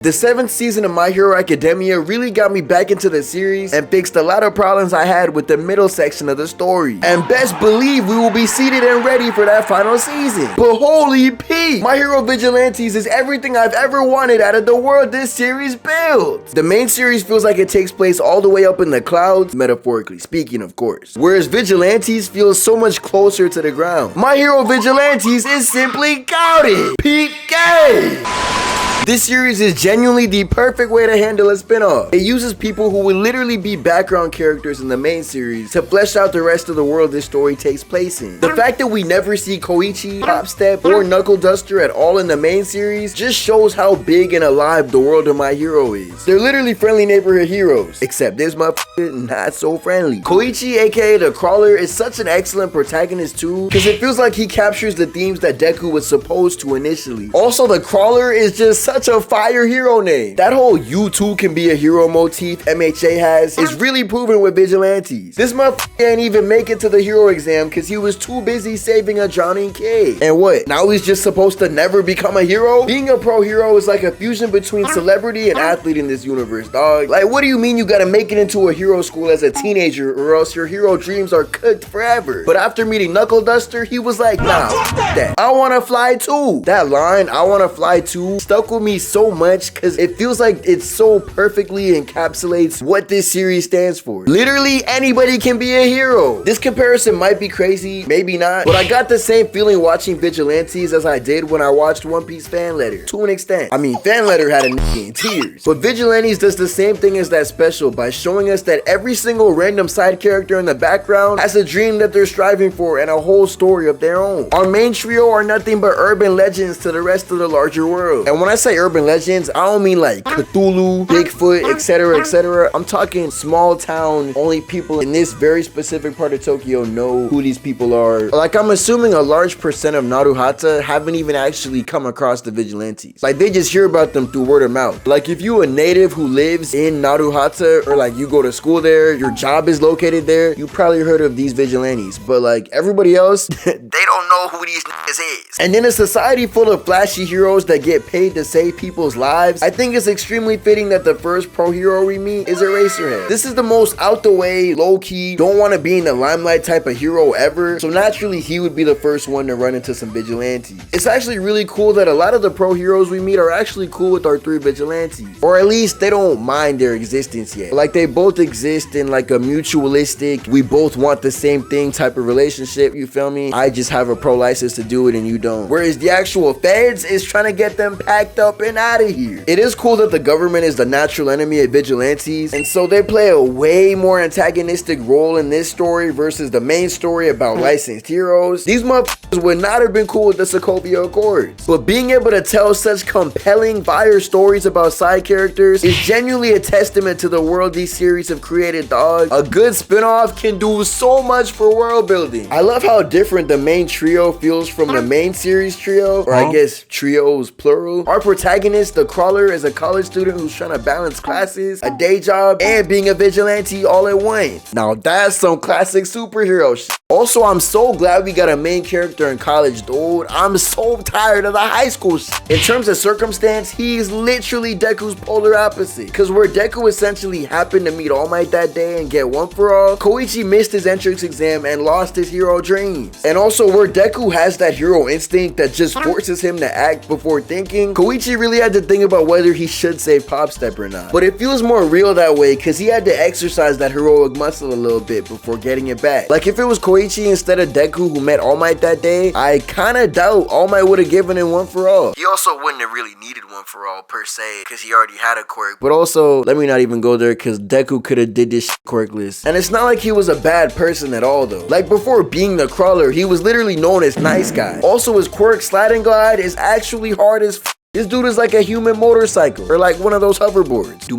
The 7th season of My Hero Academia really got me back into the series and fixed a lot of problems I had with the middle section of the story. And best believe we will be seated and ready for that final season. But holy P! My Hero Vigilantes is everything I've ever wanted out of the world this series builds. The main series feels like it takes place all the way up in the clouds, metaphorically speaking of course. Whereas Vigilantes feels so much closer to the ground. My Hero Vigilantes is simply goated! PK! This series is genuinely the perfect way to handle a spin-off. It uses people who would literally be background characters in the main series to flesh out the rest of the world this story takes place in. The fact that we never see Koichi, Popstep, or Knuckle Duster at all in the main series just shows how big and alive the world of My Hero is. They're literally friendly neighborhood heroes, except this motherfucker not so friendly. Koichi, aka the Crawler, is such an excellent protagonist too, because it feels like he captures the themes that Deku was supposed to initially. Also, the Crawler is just such a fire hero name. That whole "you too can be a hero" motif MHA has is really proven with Vigilantes. This motherfucker can't even make it to the hero exam because he was too busy saving a drowning kid. And what? Now he's just supposed to never become a hero? Being a pro hero is like a fusion between celebrity and athlete in this universe, dog. Like, what do you mean you gotta make it into a hero school as a teenager or else your hero dreams are cooked forever? But after meeting Knuckle Duster, he was like, nah, that. I wanna fly too. That line, I wanna fly too, stuck with me so much because it feels like it so perfectly encapsulates what this series stands for. Literally anybody can be a hero. This comparison might be crazy, maybe not, but I got the same feeling watching Vigilantes as I did when I watched One Piece Fan Letter, to an extent. I mean, Fan Letter had a nigga in tears, but Vigilantes does the same thing as that special by showing us that every single random side character in the background has a dream that they're striving for and a whole story of their own. Our main trio are nothing but urban legends to the rest of the larger world. And when I say urban legends, I don't mean like Cthulhu, Bigfoot, etc, etc. I'm talking small town, only people in this very specific part of Tokyo know who these people are. Like, I'm assuming a large percent of Naruhata haven't even actually come across the Vigilantes. Like, they just hear about them through word of mouth. Like, if you a native who lives in Naruhata, or like you go to school there, your job is located there, you probably heard of these Vigilantes. But like everybody else, they don't know who these niggas is. And in a society full of flashy heroes that get paid to save people's lives, I think it's extremely fitting that the first pro hero we meet is Eraserhead. This is the most out the way, low key, don't want to be in the limelight type of hero ever, so naturally he would be the first one to run into some Vigilantes. It's actually really cool that a lot of the pro heroes we meet are actually cool with our 3 Vigilantes, or at least they don't mind their existence yet. Like, they both exist in like a mutualistic, we both want the same thing type of relationship, you feel me? I just have a pro license to do it and you don't. Whereas the actual feds is trying to get them packed up and out of here. It is cool that the government is the natural enemy of Vigilantes, and so they play a way more antagonistic role in this story versus the main story about licensed heroes. These motherfuckers would not have been cool with the Sokovia Accords. But being able to tell such compelling fire stories about side characters is genuinely a testament to the world these series have created, dog. A good spinoff can do so much for world building. I love how different the main trio feels from the main series trio, or I guess trios plural. Our protagonist, the Crawler, is a college student who's trying to balance classes, a day job, and being a vigilante all at once. Now that's some classic superhero shit. Also, I'm so glad we got a main character in college, dude. I'm so tired of the high school shit. In terms of circumstance, he's literally Deku's polar opposite. Because where Deku essentially happened to meet All Might that day and get one for all, Koichi missed his entrance exam and lost his hero dreams. And also, where Deku has that hero instinct that just forces him to act before thinking, Koichi really had to think about whether he should save Popstep or not. But it feels more real that way because he had to exercise that heroic muscle a little bit before getting it back. Like, if it was Koichi instead of Deku who met All Might that day, I kinda doubt All Might would have given him one for all. He also wouldn't have really needed one for all per se because he already had a quirk. But also, let me not even go there because Deku could have did this shit quirkless. And it's not like he was a bad person at all though. Like, before being the Crawler, he was literally known as nice guy. Also, his quirk Slide and Glide is actually hard as f. This dude is like a human motorcycle or like one of those hoverboards. Do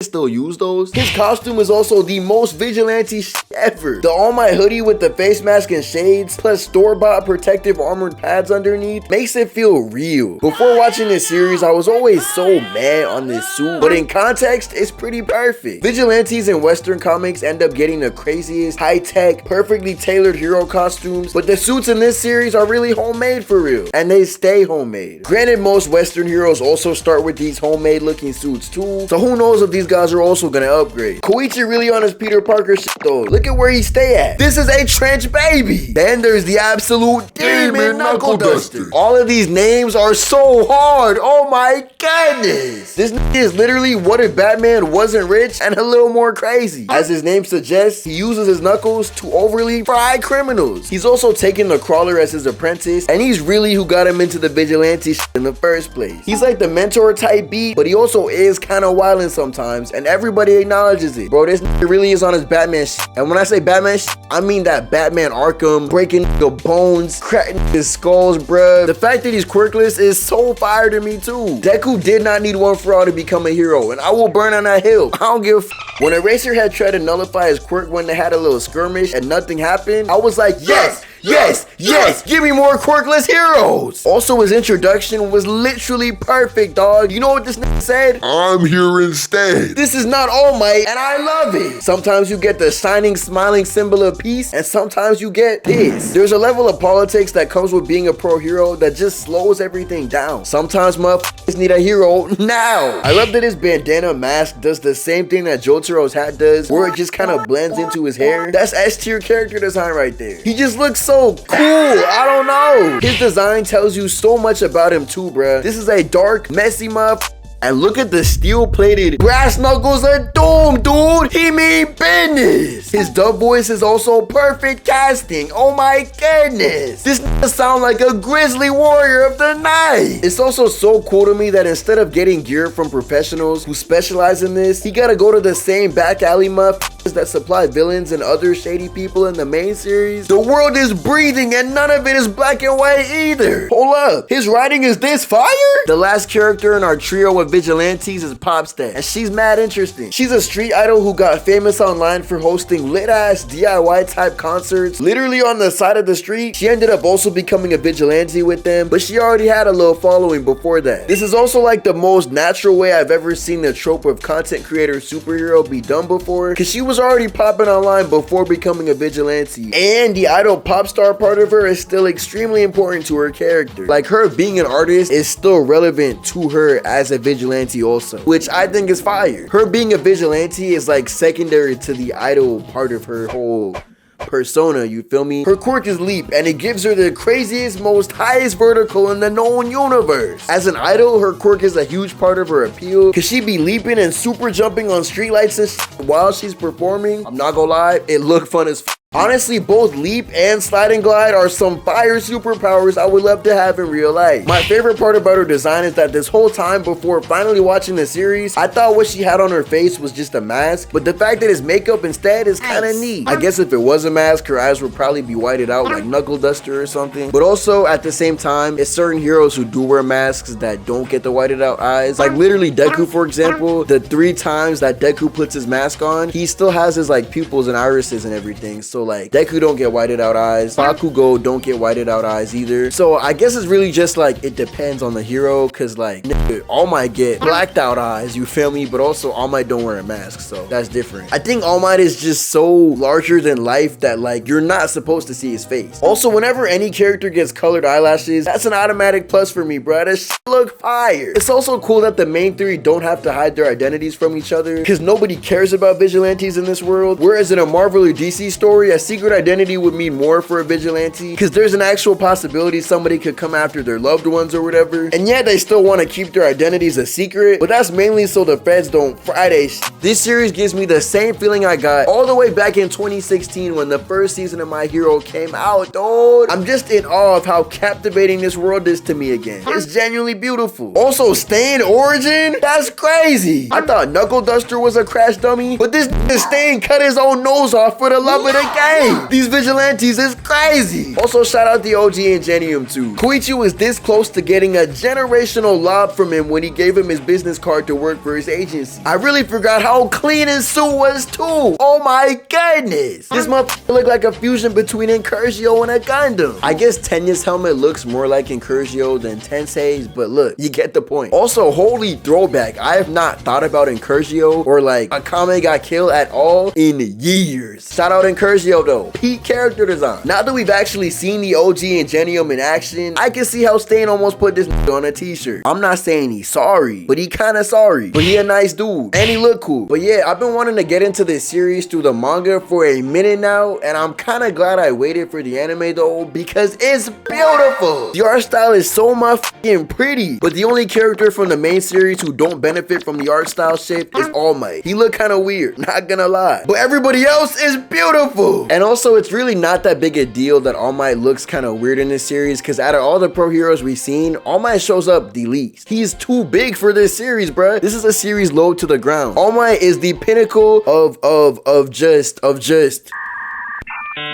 still use those. His costume is also the most vigilante ever. The All Might hoodie with the face mask and shades, plus store-bought protective armored pads underneath, makes it feel real. Before watching this series, I was always so mad on this suit, but in context, it's pretty perfect. Vigilantes in Western comics end up getting the craziest, high-tech, perfectly tailored hero costumes, but the suits in this series are really homemade for real, and they stay homemade. Granted, most Western heroes also start with these homemade looking suits too, so who knows if these guys are also gonna upgrade. Koichi really on his Peter Parker shit though. Look at where he stay at. This is a trench baby. Then there's the absolute demon Knuckle Duster. All of these names are so hard. Oh my goodness. This is literally what if Batman wasn't rich and a little more crazy. As his name suggests, he uses his knuckles to overly fry criminals. He's also taken the Crawler as his apprentice, and he's really who got him into the vigilante shit in the first place. He's like the mentor type beat, but he also is kind of wildin' sometimes, and everybody acknowledges it. Bro, this really is on his Batman shit. And when I say Batman shit, I mean that Batman Arkham, breaking the bones, cracking his skulls, bruh. The fact that he's quirkless is so fire to me too. Deku did not need One For All to become a hero, and I will burn on that hill. I don't give a f. When Eraserhead tried to nullify his quirk when they had a little skirmish and nothing happened, I was like, yes! Yes, yes, give me more quirkless heroes. Also, his introduction was literally perfect, dog. You know what this nigga said? I'm here instead. This is not All Might, and I love it. Sometimes you get the shining, smiling symbol of peace, and sometimes you get this. There's a level of politics that comes with being a pro hero that just slows everything down. Sometimes motherfuckers need a hero now. I love that his bandana mask does the same thing that Jotaro's hat does, where it just kind of blends into his hair. That's S tier character design right there. He just looks so cool. I don't know. His design tells you so much about him too, bruh. This is a dark, messy motherfucker. And look at the steel-plated brass knuckles of doom, dude. He mean business. His dub voice is also perfect casting. Oh my goodness. This nigga sound like a grizzly warrior of the night. It's also so cool to me that instead of getting gear from professionals who specialize in this, he gotta go to the same back alley motherfuckers that supply villains and other shady people in the main series. The world is breathing and none of it is black and white either. Hold up. His writing is this fire? The last character in our trio of vigilantes is Popstat, and she's mad interesting. She's a street idol who got famous online for hosting lit-ass DIY type concerts literally on the side of the street. She ended up also becoming a vigilante with them, but she already had a little following before that. This is also like the most natural way I've ever seen the trope of content creator superhero be done before, because she was already popping online before becoming a vigilante, and the idol pop star part of her is still extremely important to her character. Like, her being an artist is still relevant to her as a vigilante also, which I think is fire. Her being a vigilante is like secondary to the idol part of her whole persona, you feel me? Her quirk is leap, and it gives her the craziest, most highest vertical in the known universe. As an idol, her quirk is a huge part of her appeal, cause she be leaping and super jumping on streetlights and shit while she's performing. I'm not gonna lie, it looked fun as f. Honestly, both leap and slide and glide are some fire superpowers I would love to have in real life. My favorite part about her design is that this whole time before finally watching the series, I thought what she had on her face was just a mask, but the fact that it's makeup instead is kind of neat. I guess if it was a mask, her eyes would probably be whited out like Knuckle Duster or something. But also, at the same time, it's certain heroes who do wear masks that don't get the whited out eyes. Like literally Deku, for example, the 3 times that Deku puts his mask on, he still has his like pupils and irises and everything. So like Deku don't get whited out eyes, Bakugo don't get whited out eyes either. So I guess it's really just like it depends on the hero, cause like nigga, All Might get blacked out eyes, you feel me? But also All Might don't wear a mask, so that's different. I think All Might is just so larger than life that like you're not supposed to see his face. Also, whenever any character gets colored eyelashes, that's an automatic plus for me, bro. That shit look fire. It's also cool that the main 3 don't have to hide their identities from each other, cause nobody cares about vigilantes in this world. Whereas in a Marvel or DC story, a secret identity would mean more for a vigilante, because there's an actual possibility somebody could come after their loved ones or whatever, and yet they still want to keep their identities a secret, but that's mainly so the feds don't fry they shit. This series gives me the same feeling I got all the way back in 2016 when the first season of My Hero came out, dude. I'm just in awe of how captivating this world is to me again. It's genuinely beautiful. Also, Stain origin? That's crazy. I thought Knuckle Duster was a crash dummy, but this nigga Stain cut his own nose off for the love of the Dang, these vigilantes is crazy. Also, shout out the OG Ingenium too. Koichi was this close to getting a generational lob from him when he gave him his business card to work for his agency. I really forgot how clean his suit was too. Oh my goodness. This motherfucker looked like a fusion between Incurgio and a Gundam. I guess Tenya's helmet looks more like Incurgio than Tensei's, but look, you get the point. Also, holy throwback. I have not thought about Incurgio or like Akame got killed at all in years. Shout out Incurgio though. Peak character design. Now that we've actually seen the OG Ingenium in action, I can see how Stain almost put this on a t-shirt. I'm not saying he's sorry, but he kinda sorry. But he a nice dude and he look cool. But yeah, I've been wanting to get into this series through the manga for a minute now, and I'm kinda glad I waited for the anime though, because it's beautiful. The art style is so motherfucking pretty, but the only character from the main series who don't benefit from the art style shift is All Might. He look kinda weird, not gonna lie, but everybody else is beautiful. And also, it's really not that big a deal that All Might looks kinda weird in this series, because out of all the pro heroes we've seen, All Might shows up the least. He's too big for this series, bruh. This is a series low to the ground. All Might is the pinnacle of just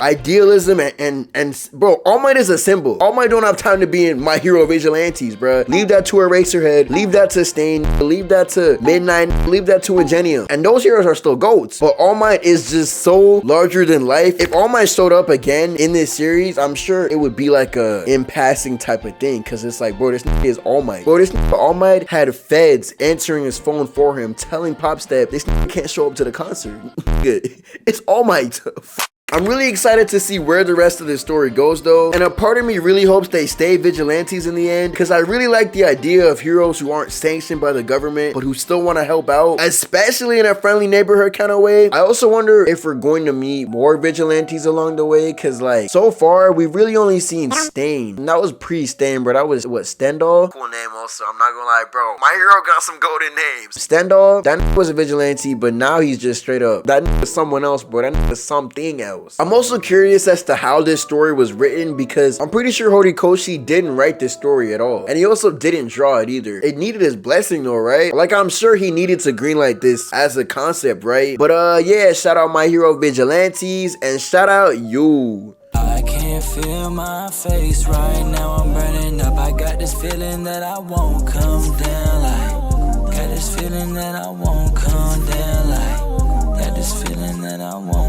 idealism and bro, All Might is a symbol. All Might don't have time to be in My Hero Vigilantes, bruh. Leave that to Eraserhead, leave that to Stain, leave that to Midnight, leave that to Ingenium. And those heroes are still GOATs, but All Might is just so larger than life. If All Might showed up again in this series, I'm sure it would be like a in passing type of thing, because it's like, bro, this is All Might. Bro, this All Might had feds answering his phone for him, telling Popstep this can't show up to the concert. It's All Might. I'm really excited to see where the rest of the story goes though, and a part of me really hopes they stay vigilantes in the end, because I really like the idea of heroes who aren't sanctioned by the government but who still want to help out, especially in a friendly neighborhood kind of way. I also wonder if we're going to meet more vigilantes along the way, because like so far we've really only seen Stain, and that was pre-Stain, bro. That was what, Stendhal? Cool name also, I'm not gonna lie, bro. My hero got some golden names. Stendhal, that was a vigilante, but now he's just straight up, that was someone else, bro. That was something else. I'm also curious as to how this story was written, because I'm pretty sure Horikoshi didn't write this story at all, and he also didn't draw it either. It needed his blessing though, right? Like, I'm sure he needed to greenlight this as a concept, right? But yeah, shout out My Hero Vigilantes, and shout out you. I can't feel my face right now, I'm burning up. I got this feeling that I won't come down, like, got this feeling that I won't come down, like, got this feeling that I won't